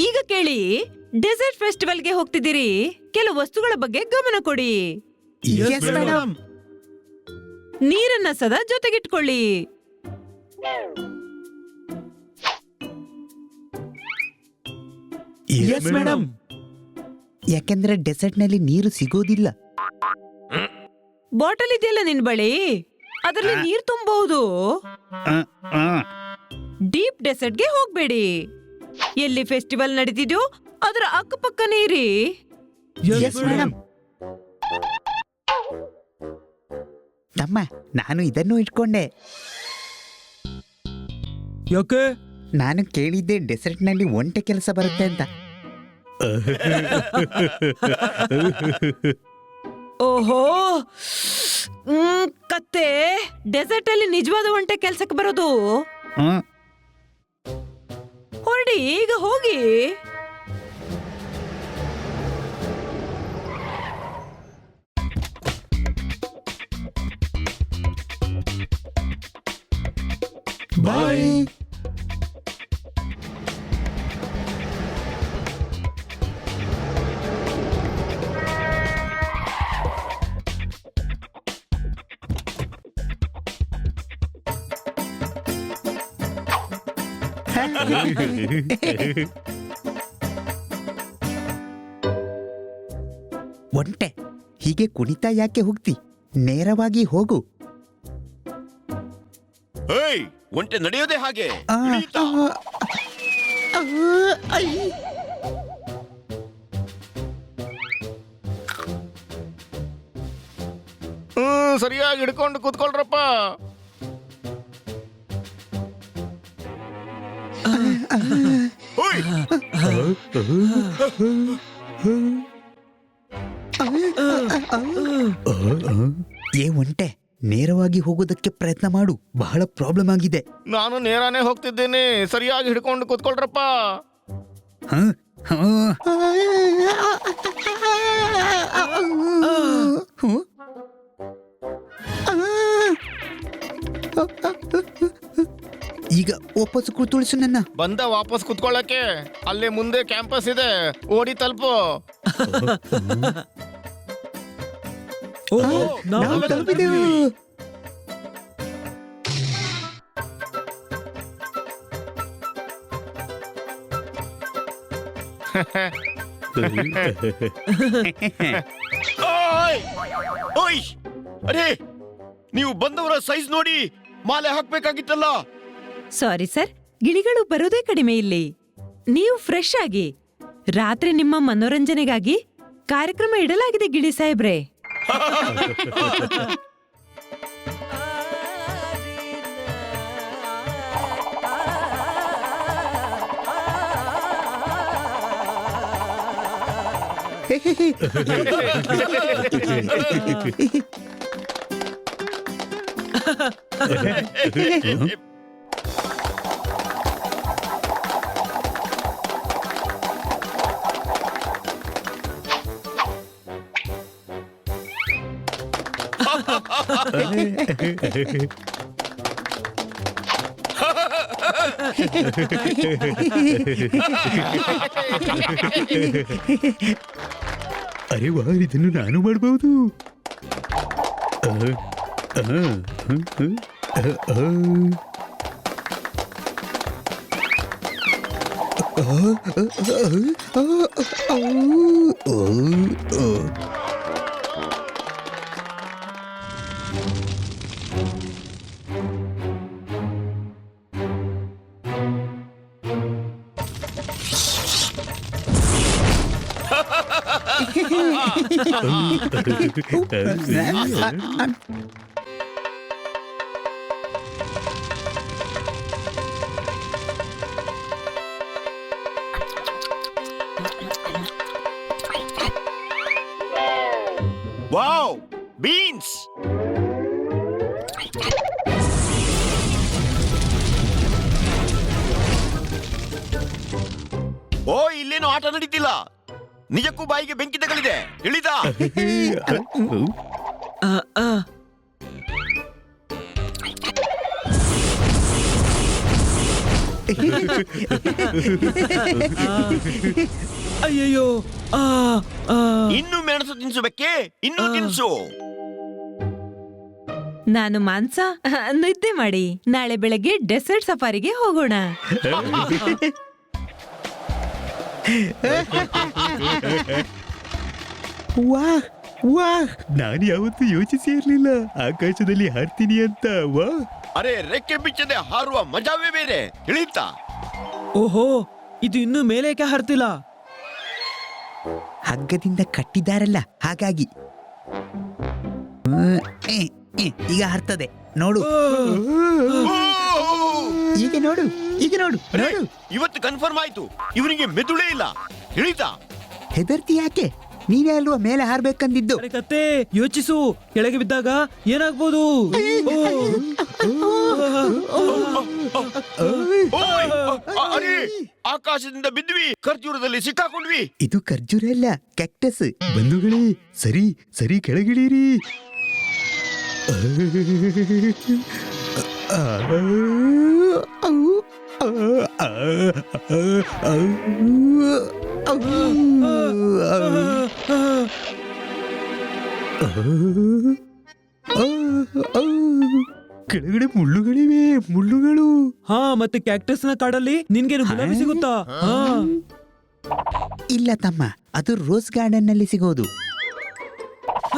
ಈಗ ಕೇಳಿ, ಡೆಸರ್ಟ್ ಫೆಸ್ಟಿವಲ್ಗೆ ಹೋಗ್ತಿದ್ದೀರಿ, ಕೆಲವು ವಸ್ತುಗಳ ಬಗ್ಗೆ ಗಮನ ಕೊಡಿ. ನೀರನ್ನ ಸದಾ ಜೊತೆಗಿಟ್ಕೊಳ್ಳಿ. ಯಾಕೆಂದ್ರೆ ಡೆಸರ್ಟ್ ನಲ್ಲಿ ನೀರು ಸಿಗೋದಿಲ್ಲ. ಬಾಟಲ್ ಇದೆಯಲ್ಲ ನಿನ್ ಬಳಿ, ಅದರಲ್ಲಿ ನೀರ್ ತುಂಬಬಹುದು. ಡೀಪ್ ಡೆಸರ್ಟ್ಗೆ ಹೋಗ್ಬೇಡಿ. ಎಲ್ಲಿ ಫೆಸ್ಟಿವಲ್ ನಡೀತಿದ್ಯೋ ಅದರ ಅಕ್ಕಪಕ್ಕ ನೀರಿ. ತಮ್ಮ, ನಾನು ಇದನ್ನು ಇಟ್ಕೊಂಡೆ. ಯಾಕೆ? ನಾನು ಕೇಳಿದ್ದೆ ಡೆಸರ್ಟ್ ನಲ್ಲಿ ಒಂಟೆ ಕೆಲಸ ಬರುತ್ತೆ ಅಂತ. ಓಹೋ, ಕತ್ತೆ, ಡೆಸರ್ಟ್ ಅಲ್ಲಿ ನಿಜವಾದ ಒಂಟೆ ಕೆಲ್ಸಕ್ಕೆ ಬರೋದು. ಹೊರಡಿ, ಈಗ ಹೋಗಿ. ಬಾಯ್. ಒಂಟೆ, ಹೀಗೆ ಕುಣಿತಾ ಯಾಕೆ ಹೋಗ್ತಿ? ನೇರವಾಗಿ ಹೋಗು. ಒಂಟೆ ನಡೆಯೋದೇ ಹಾಗೆ. ಸರಿಯಾಗಿ ಹಿಡ್ಕೊಂಡು ಕೂತ್ಕೊಳ್ರಪ್ಪ. ಏ ಒಂಟೆ, ನೇರವಾಗಿ ಹೋಗೋದಕ್ಕೆ ಪ್ರಯತ್ನ ಮಾಡು, ಬಹಳ ಪ್ರಾಬ್ಲಮ್ ಆಗಿದೆ. ನಾನು ನೇರಾನೇ ಹೋಗ್ತಿದ್ದೇನೆ, ಸರಿಯಾಗಿ ಹಿಡ್ಕೊಂಡು ಕೂತ್ಕೊಳ್ರಪ್ಪ. ಈಗ ವಾಪಸ್ ಕೂತುಳಿಸು ನನ್ನ. ಬಂದ ವಾಪಸ್ ಕುತ್ಕೊಳ್ಳಕ್ಕೆ. ಅಲ್ಲೇ ಮುಂದೆ ಕ್ಯಾಂಪಸ್ ಇದೆ, ಓಡಿ ತಲುಪು. ನಾವು ತಲುಪಿದೆವು. ಅರೇ, ನೀವು ಬಂದವರ ಸೈಜ್ ನೋಡಿ ಮಾಲೆ ಹಾಕ್ಬೇಕಾಗಿತ್ತಲ್ಲ. ಸಾರಿ ಸರ್, ಗಿಳಿಗಳು ಬರೋದೇ ಕಡಿಮೆ ಇಲ್ಲಿ. ನೀವು ಫ್ರೆಶ್ ಆಗಿ. ರಾತ್ರಿ ನಿಮ್ಮ ಮನೋರಂಜನೆಗಾಗಿ ಕಾರ್ಯಕ್ರಮ ಇಡಲಾಗಿದೆ ಗಿಳಿ ಸಾಹೇಬ್ರೆ. ಅರೆ ವಾ, ಇದನ್ನು ನಾನು ಮಾಡಬಹುದು. Wow, beans. ಓ, ಇಲ್ಲೇನು ಆಟ ನಡೀತಿಲ್ಲ. ನಿಜಕ್ಕೂ ಬಾಯಿಗೆ ಬೆಂಕಿ ತಗಲಿದೆ. ಇಳಿದ ಅಯ್ಯಯ್ಯೋ ಆ ಆ ಇನ್ನು ಮೆಣಸು ತಿನ್ಸಬೇಕೆ? ಇನ್ನು ತಿನ್ಸು. ನಾನು ಮಾಂಸ ನಿದ್ದೆ ಮಾಡಿ ನಾಳೆ ಬೆಳಗ್ಗೆ ಡೆಸರ್ಟ್ ಸಫಾರಿಗೆ ಹೋಗೋಣ. ವಾಹ್ ವಾಹ್, ನಾನು ಯಾವತ್ತೂ ಯೋಚಿಸಿ ಇರ್ಲಿಲ್ಲ ಆಕಾಶದಲ್ಲಿ ಹಾರ್ತೀನಿ ಅಂತ. ವಾಹ್, ಅರೆ, ರೆಕ್ಕೆ ಬಿಚ್ಚದೆ ಹಾರುವ ಮಜಾವೇ ಬೇರೆ, ತಿಳಿತಾ? ಓಹೋ, ಇದು ಇನ್ನೂ ಮೇಲೇಕೆ ಹರ್ತಿಲ್ಲ? ಹಗ್ಗದಿಂದ ಕಟ್ಟಿದ್ದಾರಲ್ಲ ಹಾಗಾಗಿ. ಈಗ ಹರ್ತದೆ ನೋಡು. ಈಗ ನೋಡು, ಈಗ ನೋಡು, ನೋಡು. ಇವತ್ತು ಕನ್ಫರ್ಮ್ ಆಯ್ತು, ಇವನಿಗೆ ಮೆದುಳೇ ಇಲ್ಲ, ತಿಳಿತಾ? ಹೆದರ್ತಿ ಯಾಕೆ? ನೀನೇ ಅಲ್ವಾ ಮೇಲೆ ಹಾರ್ಬೇಕಂದಿದ್ದು. ಅರೆ ಕತ್ತೆ, ಯೋಚಿಸು, ಕೆಳಗೆ ಬಿದ್ದಾಗ ಏನಾಗ್ಬೋದು? ಓಯ್! ಅರೆ, ಆಕಾಶದಿಂದ ಬಿದ್ವಿ, ಖರ್ಜೂರದಲ್ಲಿ ಸಿಕ್ಕಾಕೊಂಡ್ವಿ. ಇದು ಖರ್ಜೂರ ಅಲ್ಲ, ಕ್ಯಾಕ್ಟಸ್. ಬಂಧುಗಳೇ, ಸರಿ ಸರಿ ಕೆಳಗಿಳೀರಿ. ಕೆಳಗಡೆ ಮುಳ್ಳುಗಳಿವೆ, ಮುಳ್ಳುಗಳು. ಹಾ, ಮತ್ತೆ ಕ್ಯಾಕ್ಟಸ್ ನ ಕಾಡಲ್ಲಿ ನಿನ್ಗೇನು ಗುಲಾಬಿ ಸಿಗುತ್ತಾ? ಹಾ. ಇಲ್ಲ ತಮ್ಮ, ಅದು ರೋಸ್ ಗಾರ್ಡನ್ ನಲ್ಲಿ ಸಿಗೋದು.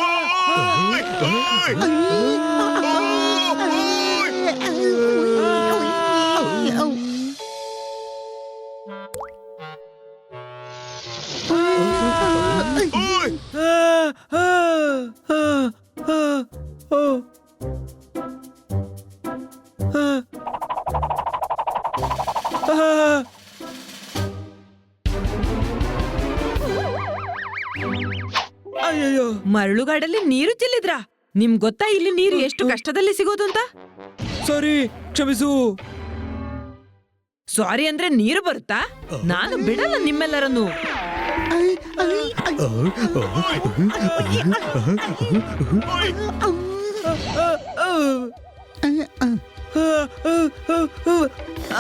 ಓಯ್! ಓಯ್! ಓಯ್! ಆ, ಆ, ಆ, ಓ. ಅಯ್ಯಯ್ಯೋ, ಮರಳುಗಾಡಲ್ಲಿ ನೀರು ಚೆಲ್ಲಿದ್ರ? ನಿಮ್ ಗೊತ್ತಾ ಇಲ್ಲಿ ನೀರು ಎಷ್ಟು ಕಷ್ಟದಲ್ಲಿ ಸಿಗೋದು ಅಂತ? ಸಾರಿ, ಕ್ಷಮಿಸು. ಸಾರಿ ಅಂದ್ರೆ ನೀರು ಬರುತ್ತಾ? ನಾನು ಬಿಡಲ್ಲ ನಿಮ್ಮೆಲ್ಲರನ್ನು.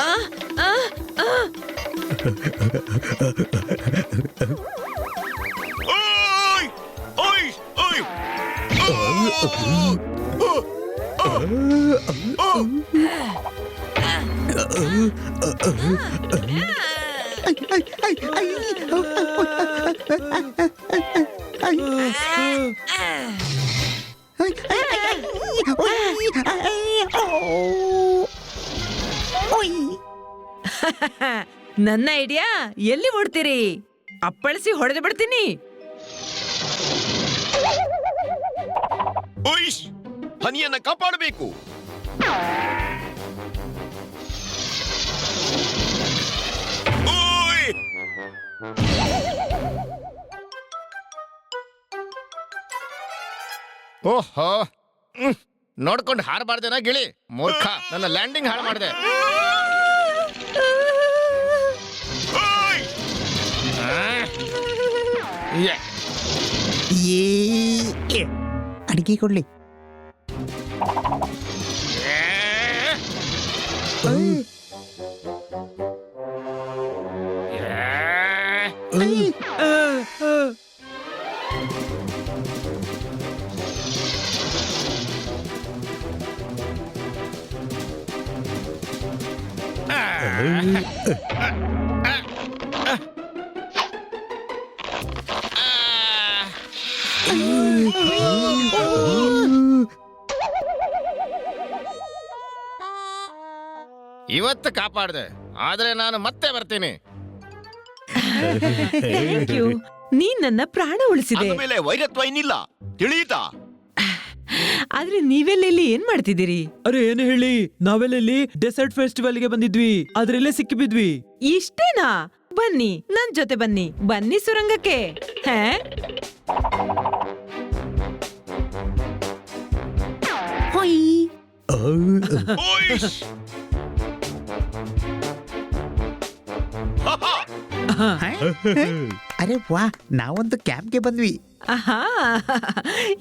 ಆ, ಆ, ಆ. ಓಯ್! ಓಯ್! ಓಯ್! ನನ್ನ ಐಡಿಯಾ ಎಲ್ಲಿ ಓಡ್ತೀರಿ? ಅಪ್ಪಳಿಸಿ ಹೊಡೆದು ಬಿಡ್ತೀನಿ. ಓಯ್ಶ್! ಹನಿಯನ್ನ ಕಾಪಾಡಬೇಕು. ಓಯ್! ಓಹೋ, ನೋಡ್ಕೊಂಡು ಹಾರಬಾರ್ದೇನಾ ಗಿಳಿ? ಮೂರ್ಖ, ನನ್ನ ಲ್ಯಾಂಡಿಂಗ್ ಹಾಳು ಮಾಡಿದೆ. ಓಯ್! ಅಡಿಗೆ ಕೊಡ್ಲಿ. ಇವತ್ತು ಕಾಪಾಡ್ದೆ, ಆದ್ರೆ ನಾನು ಮತ್ತೆ ಬರ್ತೀನಿ. Thank you. ನೀನ್ ನನ್ನ ಪ್ರಾಣ ಉಳಿಸಿದೆ. ಅಂದ್ಮೇಲೆ ವೈರತ್ವ ಇನ್ನಿಲ್ಲ, ತಿಳಿಯಿತಾ? ಆದ್ರೆ ನೀವೆಲ್ಲ ಇಲ್ಲಿ ಏನ್ ಮಾಡ್ತಿದ್ದೀರಿ? ಅರೆ ಏನು ಹೇಳಿ, ನಾವೆಲ್ಲ ಇಲ್ಲಿ ಡೆಸರ್ಟ್ ಫೆಸ್ಟಿವಲ್ ಗೆ ಬಂದಿದ್ವಿ, ಅದ್ರಲ್ಲೇ ಸಿಕ್ಕಿ ಬಿದ್ವಿ. ಇಷ್ಟೇನಾ? ಬನ್ನಿ ನನ್ ಜೊತೆ ಬನ್ನಿ, ಬನ್ನಿ ಸುರಂಗಕ್ಕೆ. ಹೇ, ಓಯ್ಶ್! ಅರೆ ವಾ, ನಾವೊಂದು ಕ್ಯಾಂಪ್ಗೆ ಬಂದ್ವಿ. ಆಹಾ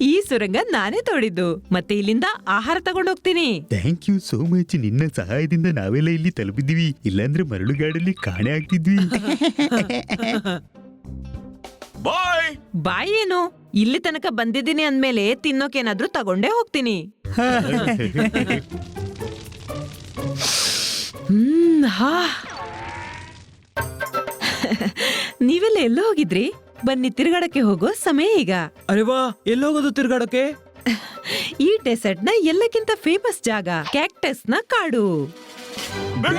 ಈ ಸುರಂಗ ನಾನೇ ತೋಡಿದ್ದು. ಮತ್ತೆ ಇಲ್ಲಿಂದ ಆಹಾರ ತಗೊಂಡೋಗ್ತೀನಿ. Thank you so much. ನಿನ್ನ ಸಹಾಯದಿಂದ ನಾವೆಲ್ಲ ಇಲ್ಲಿ ತಲುಪಿದ್ವಿ. ಇಲ್ಲಾಂದ್ರೆ ಮರಳುಗಾಡಲ್ಲಿ ಕಾಣೆ ಆಗ್ತಿದ್ವಿ. ಬಾಯ್. ಬಾಯ್ ಏನು, ಇಲ್ಲಿ ತನಕ ಬಂದಿದ್ದೀನಿ ಅಂದ್ಮೇಲೆ ತಿನ್ನೋಕೇನಾದ್ರೂ ತಗೊಂಡೇ ಹೋಗ್ತೀನಿ. ಹಾ ನೀವೆಲ್ಲ ಎಲ್ಲೋ ಹೋಗಿದ್ರಿ? ಬನ್ನಿ ತಿರ್ಗಾಡಕ್ಕೆ ಹೋಗೋ ಸಮಯ ಈಗ. ಅರೆ ವಾ, ಎಲ್ಲೋಗೋದು ತಿರ್ಗಾಡಕ್ಕೆ? ಈ ಡೆಸರ್ಟ್ ನ ಎಲ್ಲಕ್ಕಿಂತ ಫೇಮಸ್ ಜಾಗ ಕ್ಯಾಕ್ಟಸ್ ನ ಕಾಡು. ಬೇಡ.